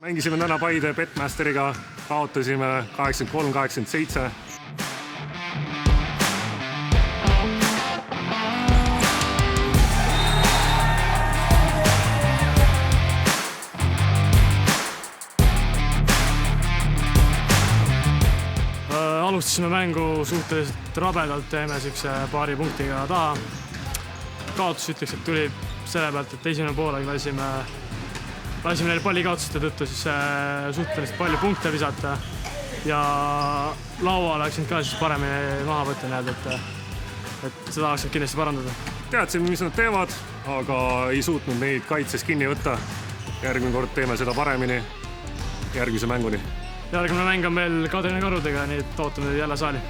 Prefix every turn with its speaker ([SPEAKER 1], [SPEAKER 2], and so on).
[SPEAKER 1] Mängisime täna Paide Betmasteriga, kaotasime 83-87.
[SPEAKER 2] Alustasime mängu suhteliselt rabedalt, teeme siukse paari punktiga taha. Kaotus ütleks, et tuli selle pealt, et esimene poolega lasime neil pallikaotuste tõttu siis suhteliselt palju punkte visata ja laua läksid ka siis paremini maha võtta, et seda oleks kindlasti parandada.
[SPEAKER 1] Teadsime, mis nad teevad, aga ei suutnud neid kaitses kinni võtta. Järgmine kord teeme seda paremini järgmise mänguni.
[SPEAKER 2] Järgmine mäng on meil Kadrina Karudega, nii et ootame jälle saali.